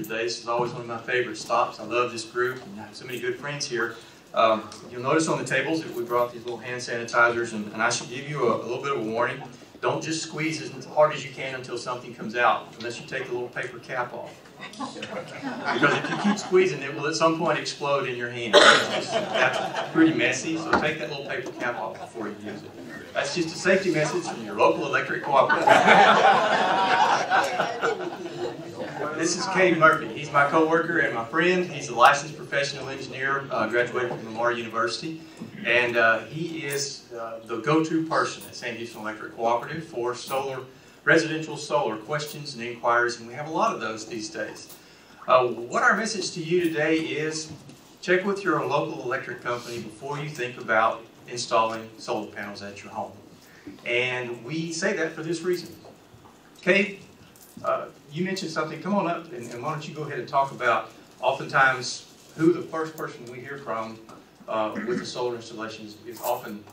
today. This is always one of my favorite stops. I love this group, and I have so many good friends here. You'll notice on the tables that we brought these little hand sanitizers, and I should give you a little bit of a warning. Don't just squeeze as hard as you can until something comes out, unless you take the little paper cap off. Because if you keep squeezing, it will at some point explode in your hand. That's pretty messy, so take that little paper cap off before you use it. That's just a safety message from your local electric cooperative. This is Cade Murphy. He's my co-worker and my friend. He's a licensed professional engineer, graduated from Lamar University. And he is the go-to person at Sam Houston Electric Co-Operative for residential solar questions and inquiries, and we have a lot of those these days. What our message to you today is, check with your local electric company before you think about installing solar panels at your home. And we say that for this reason. Kate, you mentioned something. Come on up, and why don't you go ahead and talk about, oftentimes, who the first person we hear from with the solar installations is often.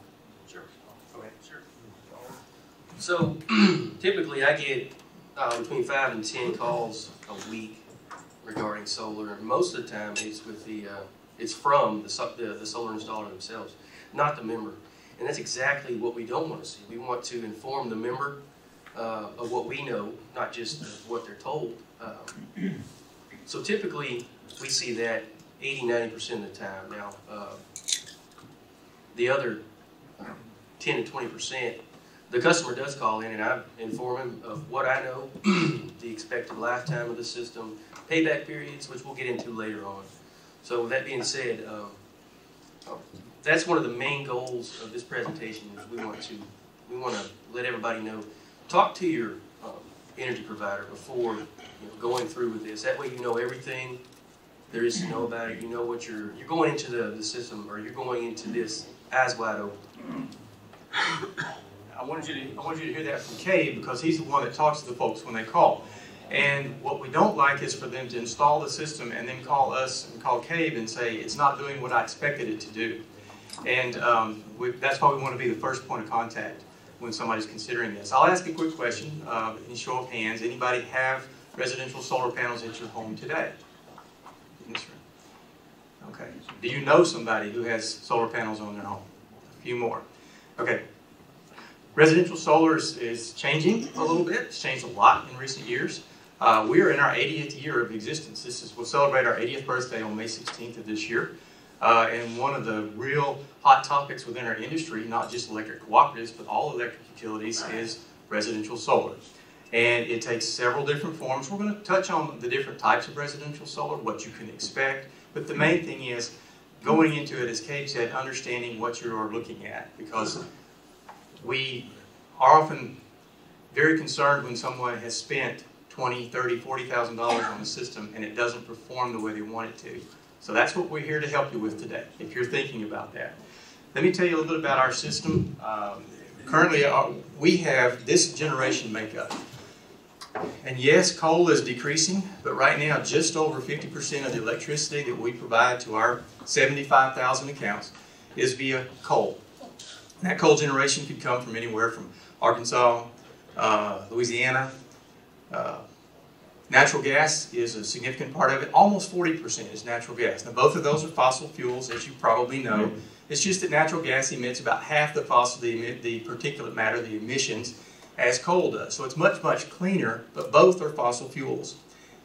Sure. Go ahead. Sure. So, typically I get between 5 and 10 calls a week regarding solar, and most of the time it's with it's from the solar installer themselves, not the member. And that's exactly what we don't want to see. We want to inform the member of what we know, not just what they're told. So typically we see that 80–90% of the time. Now, the other 10 to 20%, the customer does call in, and I inform him of what I know, the expected lifetime of the system, payback periods, which we'll get into later on. So with that being said, that's one of the main goals of this presentation. Is we want to let everybody know. Talk to your energy provider before going through with this. That way you know everything there is to know about it. You know what you're going into the system, or you're going into this eyes wide open. I wanted you to hear that from Cade, because he's the one that talks to the folks when they call. And what we don't like is for them to install the system and then call us and call Cade and say it's not doing what I expected it to do. And that's why we want to be the first point of contact when somebody's considering this. I'll ask a quick question, in show of hands. Anybody have residential solar panels at your home today? In this room. Okay. Do you know somebody who has solar panels on their home? A few more. Okay. Residential solar is changing a little bit. It's changed a lot in recent years. We are in our 80th year of existence. We'll celebrate our 80th birthday on May 16th of this year. And one of the real hot topics within our industry, not just electric cooperatives, but all electric utilities, is residential solar. And it takes several different forms. We're going to touch on the different types of residential solar, what you can expect. But the main thing is going into it, as Cade said, understanding what you are looking at. Because we are often very concerned when someone has spent $20,000, $30,000, $40,000 on the system and it doesn't perform the way they want it to. So that's what we're here to help you with today, if you're thinking about that. Let me tell you a little bit about our system. Currently, we have this generation makeup. And yes, coal is decreasing, but right now just over 50% of the electricity that we provide to our 75,000 accounts is via coal. And that coal generation could come from anywhere from Arkansas, Louisiana. Natural gas is a significant part of it. Almost 40% is natural gas. Now, both of those are fossil fuels, as you probably know. It's just that natural gas emits about half the the particulate matter, the emissions, as coal does. So it's much, much cleaner, but both are fossil fuels.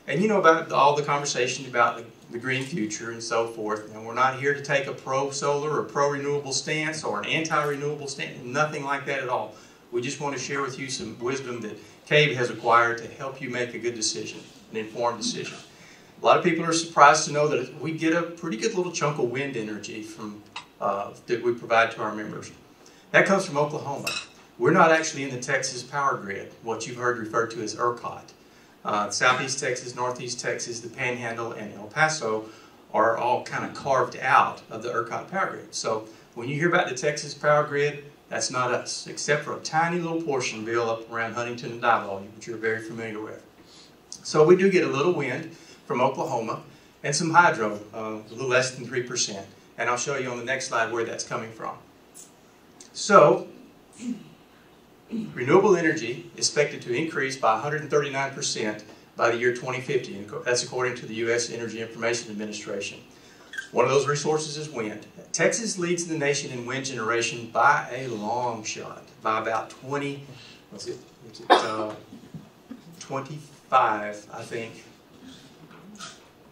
And you know about all the conversation about the green future and so forth. And we're not here to take a pro-solar or pro-renewable stance or an anti-renewable stance, nothing like that at all. We just want to share with you some wisdom that Cade has acquired to help you make a good decision, an informed decision. A lot of people are surprised to know that we get a pretty good little chunk of wind energy from that we provide to our members. That comes from Oklahoma. We're not actually in the Texas power grid, what you've heard referred to as ERCOT. Southeast Texas, Northeast Texas, the Panhandle, and El Paso are all kind of carved out of the ERCOT power grid. So when you hear about the Texas power grid, that's not us, except for a tiny little portion, Bill, up around Huntington and Diboll, which you're very familiar with. So we do get a little wind from Oklahoma and some hydro, a little less than 3%. And I'll show you on the next slide where that's coming from. So, renewable energy is expected to increase by 139% by the year 2050, and that's according to the U.S. Energy Information Administration. One of those resources is wind. Texas leads the nation in wind generation by a long shot, by about 25, I think.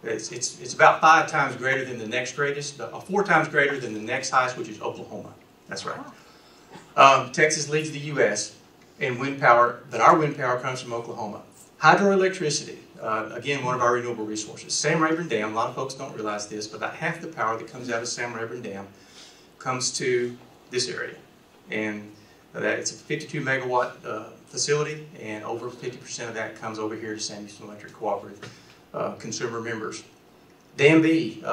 It's about 5 times greater than the next greatest, 4 times greater than the next highest, which is Oklahoma. That's right. Texas leads the U.S. in wind power, but our wind power comes from Oklahoma. Hydroelectricity, again, one of our renewable resources. Sam Rayburn Dam, a lot of folks don't realize this, but about half the power that comes out of Sam Rayburn Dam comes to this area. And it's a 52 megawatt facility, and over 50% of that comes over here to Sam Houston Electric Co-Operative consumer members. Dam B,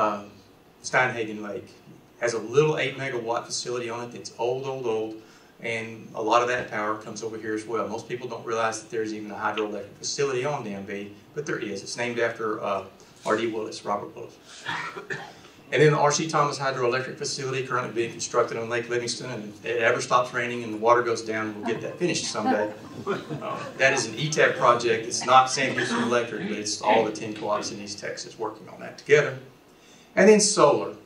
Steinhagen Lake, has a little 8 megawatt facility on it that's old, and a lot of that power comes over here as well. Most people don't realize that there's even a hydroelectric facility on Dam B, but there is. It's named after R.D. Willis, Robert Willis. And then the R.C. Thomas Hydroelectric Facility currently being constructed on Lake Livingston, and if it ever stops raining and the water goes down, we'll get that finished someday. That is an ETAP project. It's not Sam Houston Electric, but it's all the 10 co-ops in East Texas working on that together. And then solar.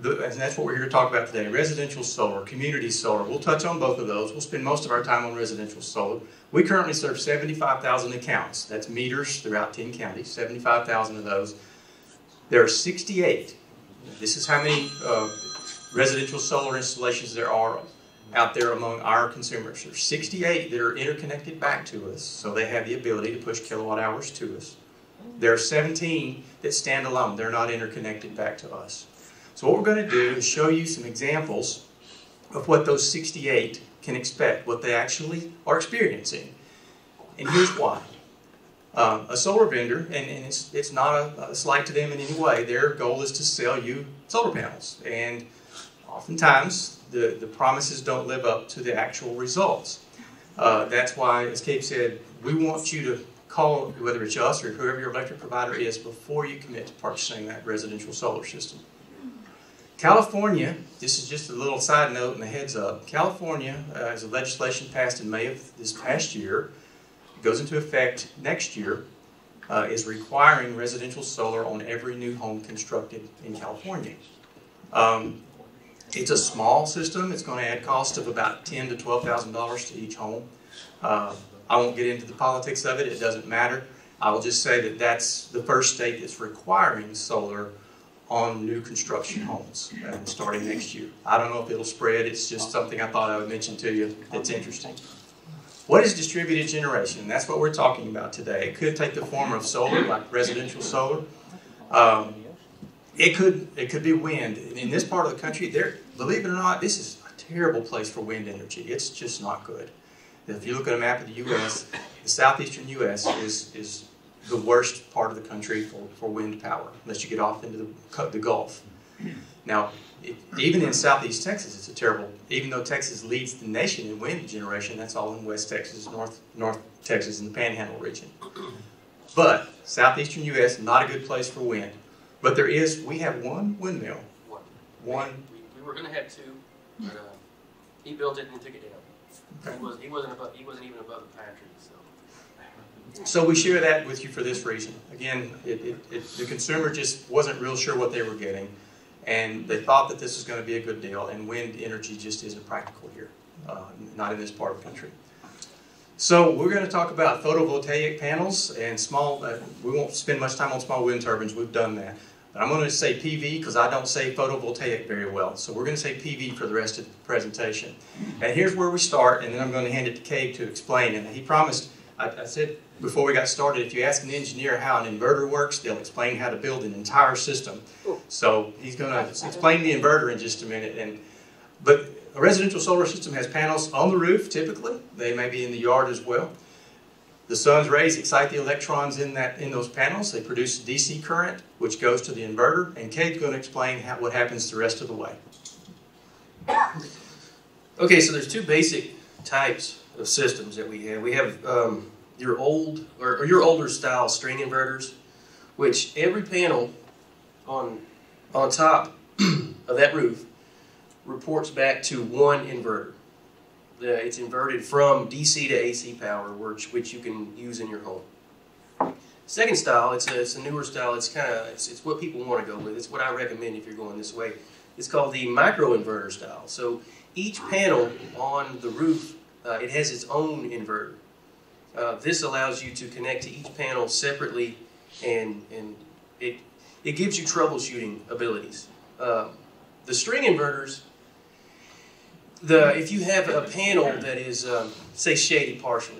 And that's what we're here to talk about today. Residential solar, community solar. We'll touch on both of those. We'll spend most of our time on residential solar. We currently serve 75,000 accounts. That's meters throughout 10 counties, 75,000 of those. There are 68. This is how many residential solar installations there are out there among our consumers. There's 68 that are interconnected back to us, so they have the ability to push kilowatt hours to us. There are 17 that stand alone. They're not interconnected back to us. So what we're going to do is show you some examples of what those 68 can expect, what they actually are experiencing. And here's why. A solar vendor, and it's not a slight to them in any way, their goal is to sell you solar panels. And oftentimes, the promises don't live up to the actual results. That's why, as Cape said, we want you to call, whether it's us or whoever your electric provider is, before you commit to purchasing that residential solar system. California, this is just a little side note and a heads up, California has a legislation passed in May of this past year, it goes into effect next year, is requiring residential solar on every new home constructed in California. It's a small system. It's going to add cost of about $10,000 to $12,000 to each home. I won't get into the politics of it. It doesn't matter. I will just say that that's the first state that's requiring solar on new construction homes starting next year. I don't know if it'll spread. It's just something I thought I would mention to you that's interesting. What is distributed generation? That's what we're talking about today. It could take the form of solar, like residential solar. It could be wind. In this part of the country, believe it or not, this is a terrible place for wind energy. It's just not good. If you look at a map of the U.S., the southeastern U.S. is the worst part of the country for wind power, unless you get off into the Gulf. Now, even in southeast Texas, it's a terrible, even though Texas leads the nation in wind generation, that's all in West Texas, North Texas, and the Panhandle region. But southeastern U.S., not a good place for wind. But we have one windmill. One. We were going to have 2, but he built it and took it down. Okay. He wasn't even above the pine trees. So we share that with you for this reason. Again, the consumer just wasn't real sure what they were getting, and they thought that this was going to be a good deal, and wind energy just isn't practical here, not in this part of the country. So we're going to talk about photovoltaic panels and small, we won't spend much time on small wind turbines, we've done that. But I'm going to say PV because I don't say photovoltaic very well. So we're going to say PV for the rest of the presentation. And here's where we start, and then I'm going to hand it to Cave to explain. And he promised, I said before we got started, if you ask an engineer how an inverter works, they'll explain how to build an entire system. So he's going to explain the inverter in just a minute. But a residential solar system has panels on the roof, typically. They may be in the yard as well. The sun's rays excite the electrons in those panels. They produce DC current, which goes to the inverter. And Kate's going to explain what happens the rest of the way. Okay, so there's 2 basic types of systems that we have. We have your old or your older style string inverters, which every panel on top of that roof reports back to one inverter. It's inverted from DC to AC power, which you can use in your home. Second style, it's a newer style. It's it's what people want to go with. It's what I recommend if you're going this way. It's called the microinverter style. So each panel on the roof, it has its own inverter. This allows you to connect to each panel separately, and it gives you troubleshooting abilities. The string inverters, if you have a panel that is, say, shaded partially,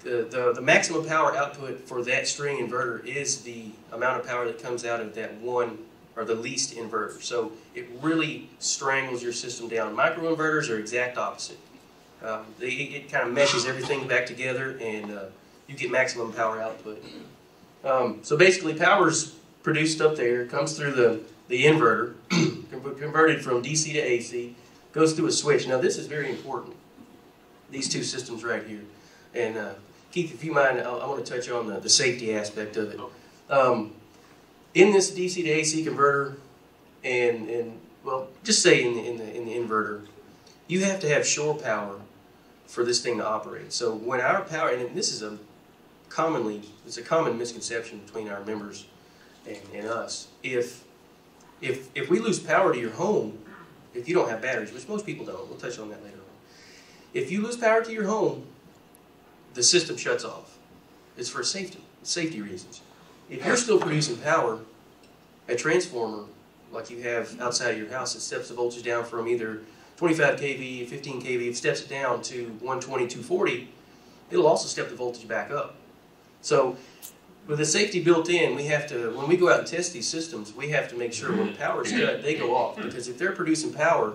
the maximum power output for that string inverter is the amount of power that comes out of that one, or the least inverter. So it really strangles your system down. Microinverters are exact opposite. It kind of meshes everything back together, and you get maximum power output. So basically, power's produced up there, comes through the inverter, converted from DC to AC, goes through a switch. Now this is very important, these two systems right here. And Keith, if you mind, I want to touch on the safety aspect of it. In this DC to AC converter, and well, just say in the inverter, you have to have shore power for this thing to operate. So when our power, and this is it's a common misconception between our members and us. If we lose power to your home, if you don't have batteries, which most people don't, we'll touch on that later on. If you lose power to your home, the system shuts off. It's for safety reasons. If you're still producing power, a transformer like you have outside of your house, it steps the voltage down from either 25 kV, 15 kV, it steps it down to 120, 240, it'll also step the voltage back up. So with the safety built in, we have to, when we go out and test these systems, we have to make sure when the power's cut, they go off. Because if they're producing power,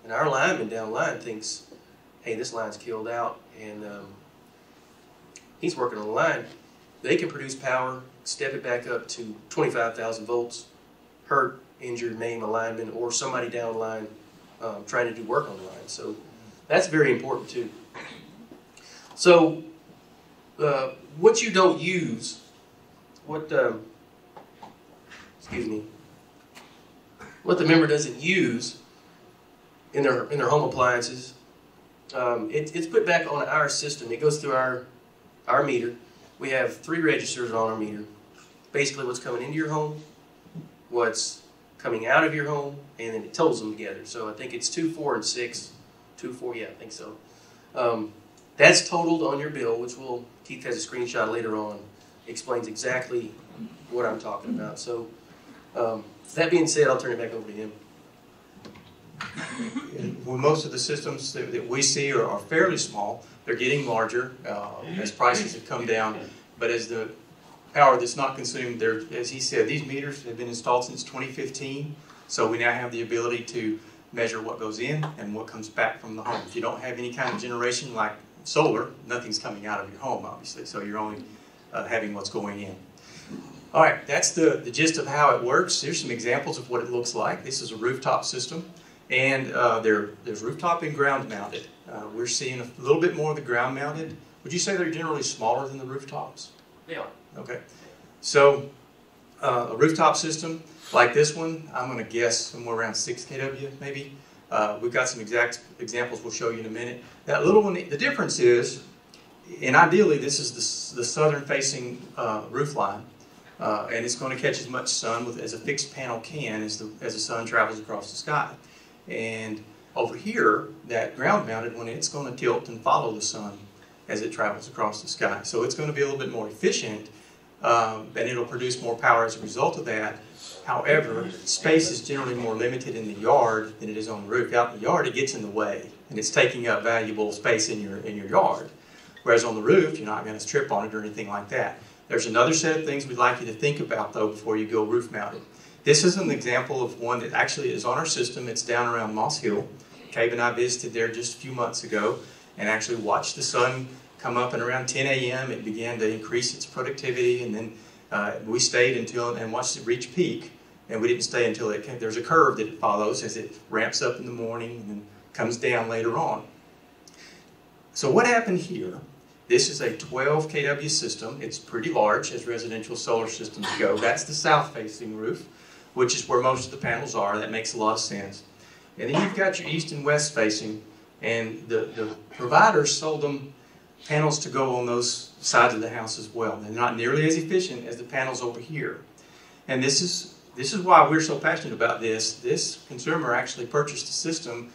and our lineman down the line thinks, hey, this line's killed out, and he's working on the line, they can produce power, step it back up to 25,000 volts, hurt, injure, maim a lineman, or somebody down the line trying to do work on the line. So that's very important too. So what you don't use, what the member doesn't use in their home appliances, it's put back on our system. It goes through our meter. We have 3 registers on our meter. Basically what's coming into your home, what's coming out of your home, and then it totals them together. So I think it's 2, 4, and 6. 2, 4, yeah, I think so. That's totaled on your bill, which Keith has a screenshot later on, explains exactly what I'm talking about. So that being said, I'll turn it back over to him. Well, most of the systems that we see are fairly small. They're getting larger as prices have come down. But as the power that's not consumed, as he said, these meters have been installed since 2015. So we now have the ability to measure what goes in and what comes back from the home. If you don't have any kind of generation like solar, nothing's coming out of your home, obviously. So you're only having what's going in. All right, that's the gist of how it works. Here's some examples of what it looks like. This is a rooftop system. And there's rooftop and ground mounted. We're seeing a little bit more of the ground mounted. Would you say they're generally smaller than the rooftops? They are. Okay. So a rooftop system like this one, I'm going to guess somewhere around 6 kW maybe. We've got some exact examples we'll show you in a minute. That little one, the difference is, and ideally this is the southern facing roof line. And it's going to catch as much sun as a fixed panel can as the sun travels across the sky. And over here, that ground mounted one, it's going to tilt and follow the sun as it travels across the sky. So it's going to be a little bit more efficient, and it'll produce more power as a result of that. However, space is generally more limited in the yard than it is on the roof. Out in the yard, it gets in the way, and it's taking up valuable space in your yard. Whereas on the roof, you're not going to trip on it or anything like that. There's another set of things we'd like you to think about, though, before you go roof mounted. This is an example of one that actually is on our system. It's down around Moss Hill. Cave and I visited there just a few months ago and actually watched the sun come up, and around 10 a.m. it began to increase its productivity, and then we stayed and watched it reach peak, and we didn't stay until there's a curve that it follows as it ramps up in the morning and then comes down later on. So what happened here? This is a 12 kW system. It's pretty large as residential solar systems go. That's the south-facing roof, which is where most of the panels are. That makes a lot of sense. And then you've got your east and west facing, and the providers sold them panels to go on those sides of the house as well. They're not nearly as efficient as the panels over here. And this is why we're so passionate about this. This consumer actually purchased a system,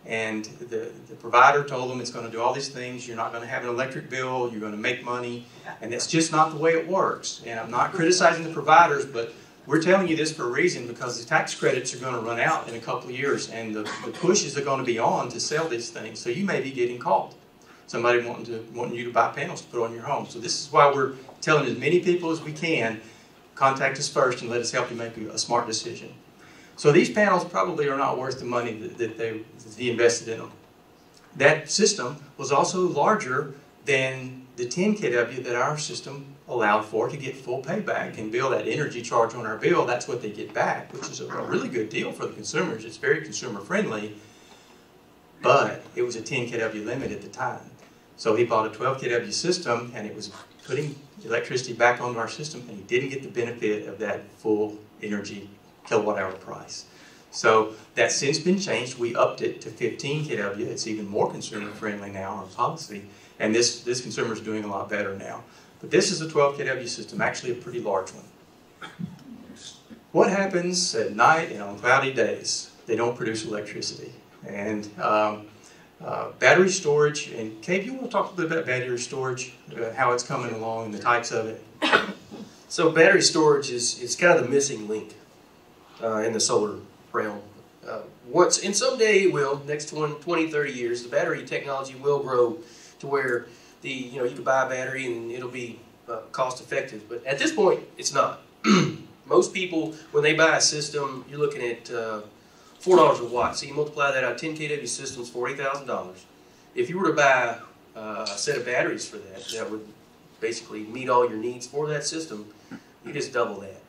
and the provider told them it's going to do all these things. You're not going to have an electric bill. You're going to make money. And that's just not the way it works. And I'm not criticizing the providers, but we're telling you this for a reason, because the tax credits are going to run out in a couple of years, and the pushes are going to be on to sell these things. So you may be getting called. Somebody wanting you to buy panels to put on your home. So this is why we're telling as many people as we can, contact us first and let us help you make a smart decision. So these panels probably are not worth the money that he invested in them. That system was also larger than the 10 kW that our system allowed for to get full payback and bill that energy charge on our bill. That's what they get back, which is a really good deal for the consumers. It's very consumer friendly, but it was a 10 kW limit at the time. So he bought a 12 kW system, and it was putting electricity back onto our system, and he didn't get the benefit of that full energy kilowatt hour price. So that's since been changed. We upped it to 15 kW. It's even more consumer friendly now, our policy, and this consumer is doing a lot better now. But this is a 12 kW system, actually a pretty large one. What happens at night and on cloudy days? They don't produce electricity. And battery storage, and Kate, you want to talk a little bit about battery storage, how it's coming along and the types of it? So battery storage is kind of the missing link in the solar realm. And someday it will, next 20, 30 years, the battery technology will grow to where you can buy a battery and it'll be cost effective. But at this point, it's not. Most people, when they buy a system, you're looking at $4 a watt. So you multiply that out, 10 kW systems, $40,000. If you were to buy a set of batteries for that, that would basically meet all your needs for that system, you just double that.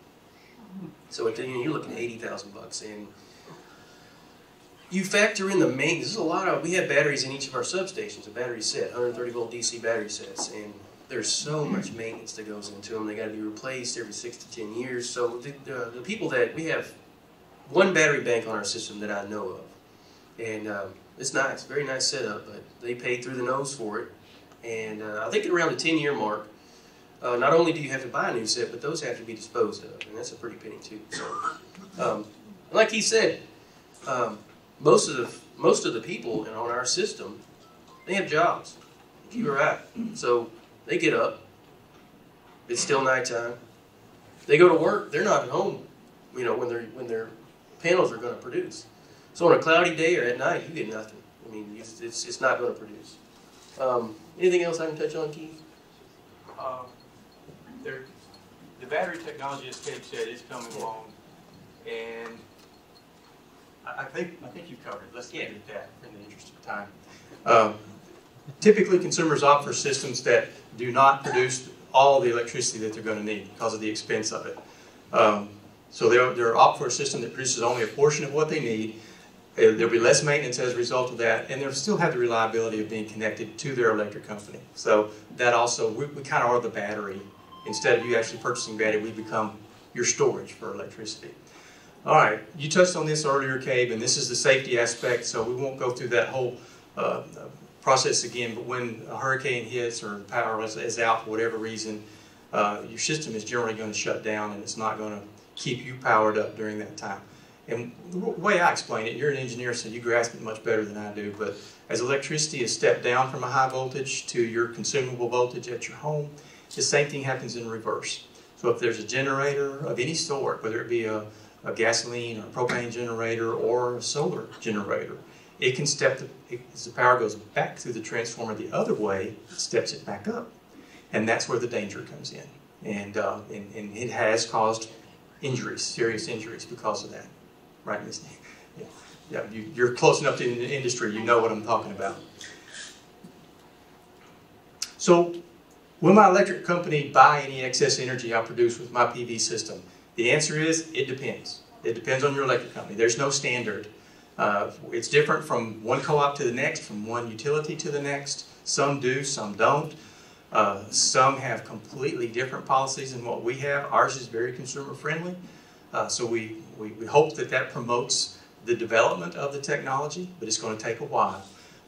So you're looking at $80,000. And you factor in the maintenance. We have batteries in each of our substations, a battery set, 130 volt DC battery sets, and there's so much maintenance that goes into them. They got to be replaced every 6 to 10 years. So the people that we have, one battery bank on our system that I know of, and it's nice, very nice setup, but they paid through the nose for it. And I think at around the 10-year mark, not only do you have to buy a new set, but those have to be disposed of, and that's a pretty penny too. So, like he said, most of the people on our system, they have jobs. You're right. So they get up. It's still nighttime. They go to work. They're not at home, when their panels are going to produce. So on a cloudy day or at night, you get nothing. I mean, it's not going to produce. Anything else I can touch on, Keith? The battery technology, as Kate said, is coming along, and I think you covered it. Let's leave it at that in the interest of time. Typically, consumers opt for systems that do not produce all the electricity that they're going to need because of the expense of it. So they'll opt for a system that produces only a portion of what they need. There'll be less maintenance as a result of that, and they'll still have the reliability of being connected to their electric company. So that also, we kind of are the battery. Instead of you actually purchasing battery, we become your storage for electricity. All right, you touched on this earlier, Cabe, and this is the safety aspect, so we won't go through that whole process again, but when a hurricane hits or the power is out for whatever reason, your system is generally going to shut down, and it's not going to keep you powered up during that time. And the way I explain it, you're an engineer, so you grasp it much better than I do, but as electricity is stepped down from a high voltage to your consumable voltage at your home, the same thing happens in reverse. So if there's a generator of any sort, whether it be a gasoline or propane generator or a solar generator, it can step, as the power goes back through the transformer the other way, it steps it back up. And that's where the danger comes in. And it has caused injuries, serious injuries because of that. Right, Ms. Yeah, you're close enough to the industry, you know what I'm talking about. So, will my electric company buy any excess energy I produce with my PV system? The answer is, it depends. It depends on your electric company. There's no standard. It's different from one co-op to the next, from one utility to the next. Some do, some don't. Some have completely different policies than what we have. Ours is very consumer friendly. So we hope that promotes the development of the technology, but it's going to take a while.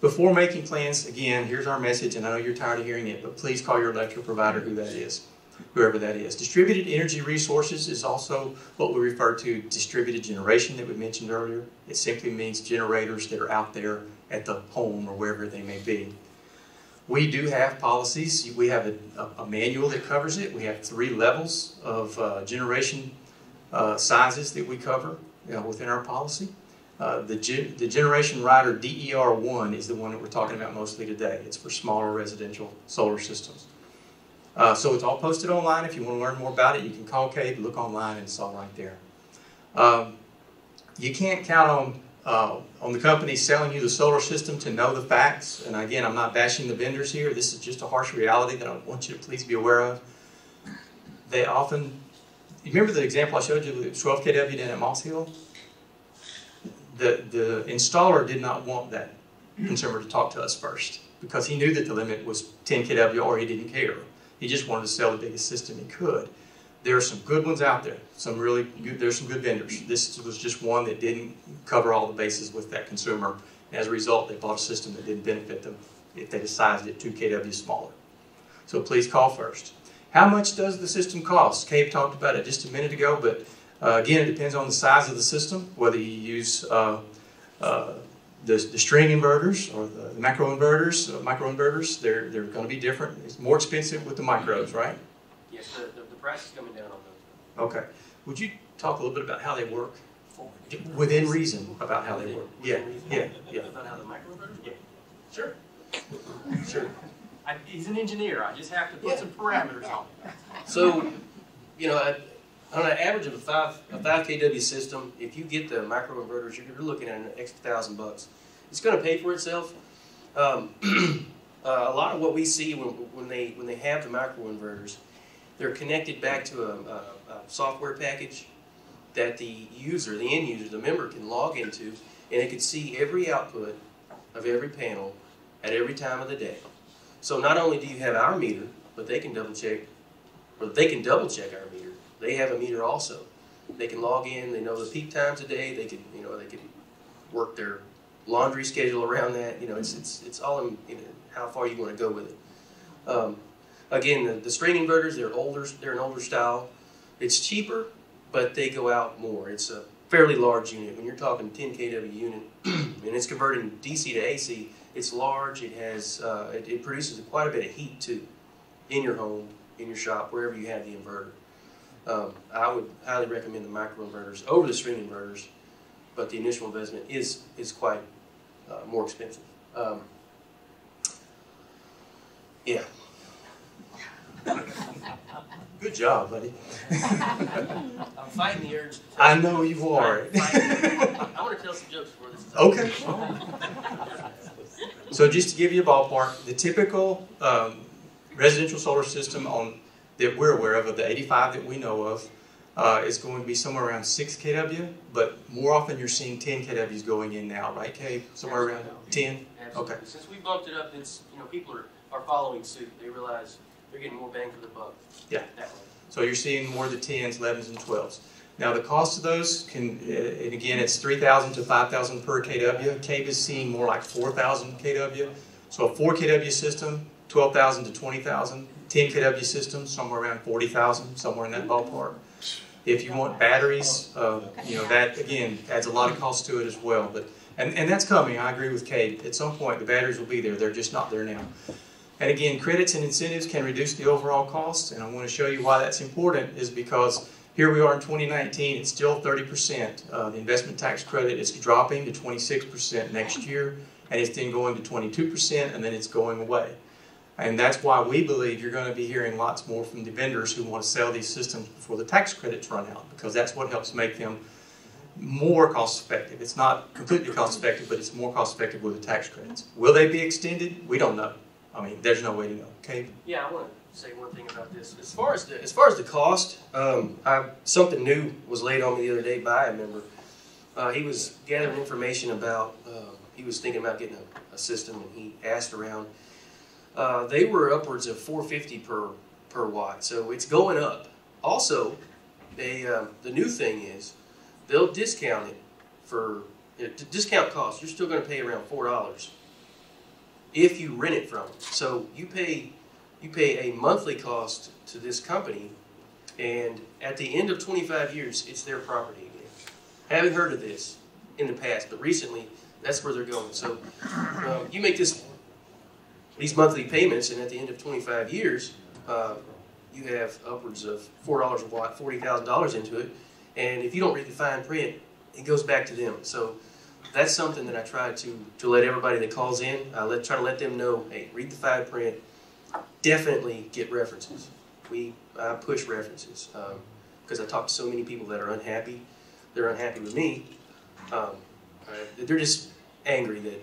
Before making plans, again, here's our message, and I know you're tired of hearing it, but please call your electric provider, whoever that is. Distributed energy resources is also what we refer to distributed generation that we mentioned earlier. It simply means generators that are out there at the home or wherever they may be. We do have policies. We have a manual that covers it. We have 3 levels of generation sizes that we cover within our policy. The generation rider DER1 is the one that we're talking about mostly today. It's for smaller residential solar systems. So it's all posted online. If you want to learn more about it, you can call Cade, look online, and it's all right there. You can't count on the company selling you the solar system to know the facts. And again, I'm not bashing the vendors here. This is just a harsh reality that I want you to please be aware of. They often, you remember the example I showed you with 12 kW down at Moss Hill? The installer did not want that consumer to talk to us first because he knew that the limit was 10 kW or he didn't care. He just wanted to sell the biggest system he could. There are some good ones out there. There's some good vendors. This was just one that didn't cover all the bases with that consumer. As a result, they bought a system that didn't benefit them if they decided it 2 kW smaller. So please call first. How much does the system cost? Cade talked about it just a minute ago, but again, it depends on the size of the system, whether you use the string inverters or the microinverters. They're going to be different. It's more expensive with the micros, right? Yes, the price is coming down on those. Okay. Would you talk a little bit about how they work? Within reason about how they work. Yeah. About how the microinverters? Yeah. Sure. Sure. He's an engineer. I just have to put some parameters on it. So, you know, on an average of a 5 kW system, if you get the microinverters, you're looking at an extra $1,000. It's going to pay for itself. A lot of what we see when they have the microinverters, they're connected back to a software package that the user, the end user, the member can log into, and it can see every output of every panel at every time of the day. So not only do you have our meter, but they can double check our meter. They have a meter also. They can log in. They know the peak times a day. They can work their laundry schedule around that. You know, it's all in how far you want to go with it. Again, the string inverters, they're an older style. It's cheaper, but they go out more. It's a fairly large unit. When you're talking 10 kW unit, and it's converting DC to AC, it's large. It has it produces quite a bit of heat too, in your home, in your shop, wherever you have the inverter. I would highly recommend the microinverters over the string inverters, but the initial investment is quite more expensive. Yeah. Good job, buddy. I'm fighting the urge. I know you are. I want to tell some jokes before this is over. Okay. So just to give you a ballpark, the typical residential solar system that we're aware of the 85 that we know of, is going to be somewhere around 6 kW, but more often you're seeing 10 kWs going in now, right, Cade? Somewhere around 10? Absolutely. Okay. Since we bumped it up, it's people are following suit. They realize they're getting more bang for the buck. Yeah. That way. So you're seeing more of the 10s, 11s, and 12s. Now the cost of those can, and again, it's 3,000 to 5,000 per kW. Cade is seeing more like 4,000 kW. So a 4 kW system, 12,000 to 20,000. 10 kW system, somewhere around 40,000, somewhere in that ballpark. If you want batteries, that again adds a lot of cost to it as well. But and that's coming. I agree with Cade. At some point, the batteries will be there. They're just not there now. And again, credits and incentives can reduce the overall cost. And I want to show you why that's important. Is because here we are in 2019. It's still 30%. The investment tax credit is dropping to 26% next year, and it's then going to 22%, and then it's going away. And that's why we believe you're going to be hearing lots more from the vendors who want to sell these systems before the tax credits run out, because that's what helps make them more cost effective. It's not completely cost effective, but it's more cost effective with the tax credits. Will they be extended? We don't know. I mean, there's no way to know. Okay? Yeah, I want to say one thing about this. As far as the cost, something new was laid on me the other day by a member. He was gathering information about. He was thinking about getting a system, and he asked around. They were upwards of $450 per watt, so it's going up. Also, the new thing is they'll discount it for discount cost. You're still going to pay around $4 if you rent it from them. So you pay a monthly cost to this company, and at the end of 25 years, it's their property again. Haven't heard of this in the past, but recently, that's where they're going. So you make these monthly payments, and at the end of 25 years, you have upwards of $4 a watt, $40,000 into it, and if you don't read the fine print, it goes back to them. So that's something that I try to let everybody that calls in, try to let them know, hey, read the fine print, definitely get references. I push references because I talk to so many people that are unhappy. They're unhappy with me. They're just angry that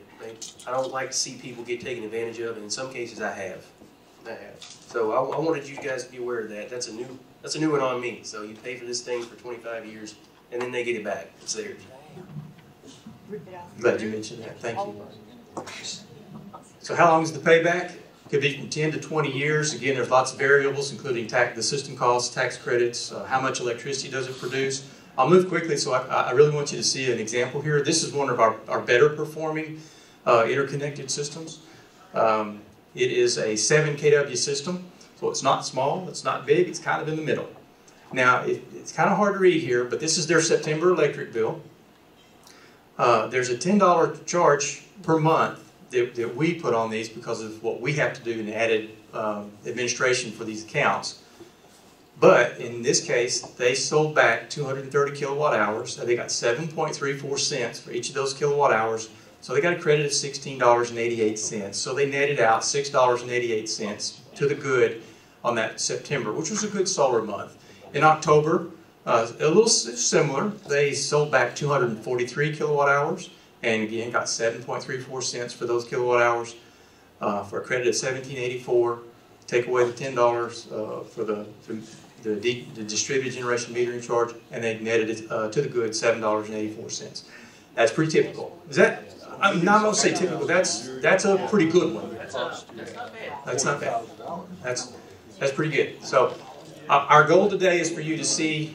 I don't like to see people get taken advantage of, and in some cases I have. So I wanted you guys to be aware of that. That's a new one on me. So you pay for this thing for 25 years, and then they get it back. It's theirs. Glad you mentioned that. Thank you. So how long is the payback? Could be from 10 to 20 years. Again, there's lots of variables, including the system costs, tax credits, how much electricity does it produce. I'll move quickly, so I really want you to see an example here. This is one of our better performing interconnected systems. It is a 7 kW system, so it's not small, it's not big, it's kind of in the middle. Now, it's kind of hard to read here, but this is their September electric bill. There's a $10 charge per month that we put on these because of what we have to do in added administration for these accounts. But in this case, they sold back 230 kilowatt hours. They got 7.34 cents for each of those kilowatt hours. So they got a credit of $16.88. So they netted out $6.88 to the good on that September, which was a good solar month. In October, a little similar. They sold back 243 kilowatt hours and again got 7.34 cents for those kilowatt hours for a credit of $17.84. Take away the $10 for the distributed generation metering charge, and they netted it to the good $7.84. That's pretty typical. Is that? I'm not going to say typical. That's a pretty good one. That's not bad. That's not bad. That's pretty good. So our goal today is for you to see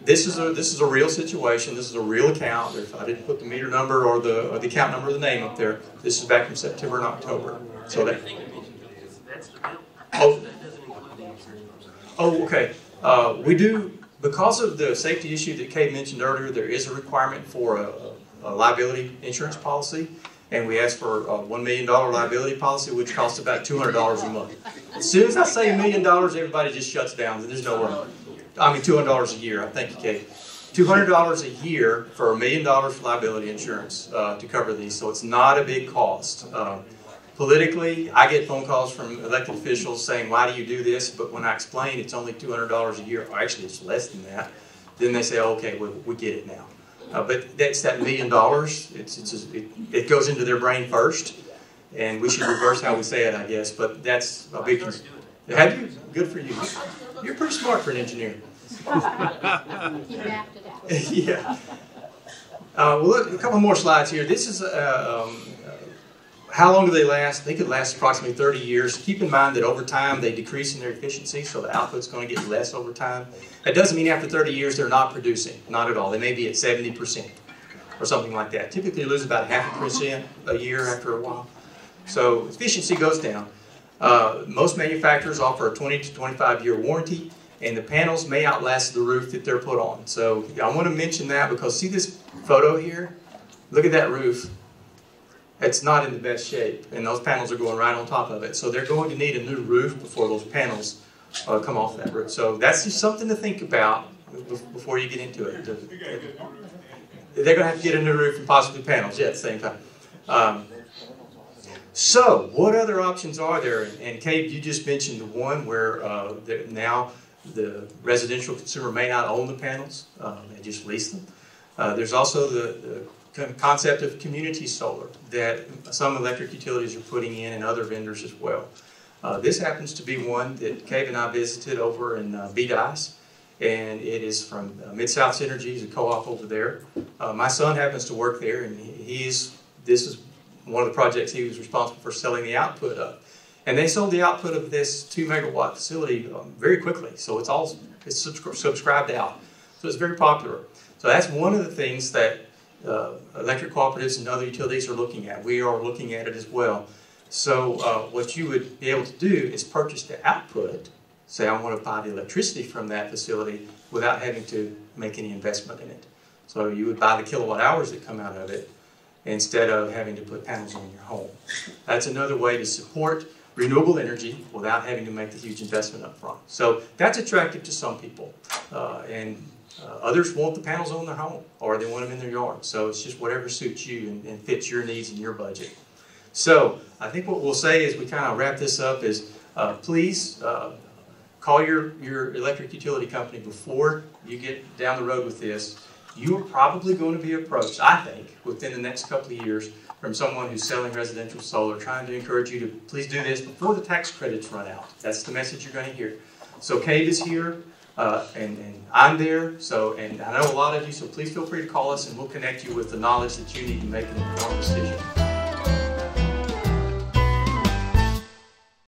this is a real situation. This is a real account. I didn't put the meter number or the account number or the name up there. This is back from September and October. So that. That's the bill. Oh. That doesn't include the insurance. Oh, okay. We do, because of the safety issue that Kate mentioned earlier, there is a requirement for a liability insurance policy, and we asked for a $1 million liability policy, which costs about $200 a month. As soon as I say $1 million, everybody just shuts down, and there's no way. I mean, $200 a year. Thank you, Kate. $200 a year for $1 million for liability insurance to cover these, so it's not a big cost. Politically, I get phone calls from elected officials saying, why do you do this? But when I explain it's only $200 a year, or actually it's less than that, then they say, oh, okay, we get it now. But that's that $1 million. It goes into their brain first, and we should reverse how we say it, I guess. But that's a big thing. Have you? Good for you. You're pretty smart for an engineer. You mapped it out. Yeah. Well, look, a couple more slides here. This is how long do they last? They could last approximately 30 years. Keep in mind that over time they decrease in their efficiency, so the output's going to get less over time. That doesn't mean after 30 years they're not producing. Not at all. They may be at 70% or something like that. Typically you lose about 0.5% a year after a while. So efficiency goes down. Most manufacturers offer a 20 to 25-year warranty, and the panels may outlast the roof that they're put on. So I want to mention that because see this photo here? Look at that roof. It's not in the best shape, and those panels are going right on top of it. So they're going to need a new roof before those panels come off that roof. So that's just something to think about before you get into it. They're going to have to get a new roof and possibly panels, yeah, at the same time. So what other options are there? And Kate, you just mentioned the one where now the residential consumer may not own the panels. They just lease them. There's also the concept of community solar that some electric utilities are putting in and other vendors as well. This happens to be one that Cave and I visited over in BDICE, and it is from Mid-South Synergy, a co-op over there. My son happens to work there, and this is one of the projects he was responsible for selling the output of. And they sold the output of this 2 megawatt facility very quickly, so it's subscribed out. So it's very popular. So that's one of the things that electric cooperatives and other utilities are looking at. We are looking at it as well. So what you would be able to do is purchase the output. Say I want to buy the electricity from that facility without having to make any investment in it. So you would buy the kilowatt hours that come out of it instead of having to put panels on your home. That's another way to support renewable energy without having to make the huge investment up front. So that's attractive to some people. Others want the panels on their home, or they want them in their yard. So it's just whatever suits you and fits your needs and your budget. So I think what we'll say as we kind of wrap this up is please call your electric utility company before you get down the road with this. You are probably going to be approached, I think, within the next couple of years from someone who's selling residential solar, trying to encourage you to please do this before the tax credits run out. That's the message you're going to hear. So CAVE is here, and I'm there, and I know a lot of you, so please feel free to call us and we'll connect you with the knowledge that you need to make an informed decision.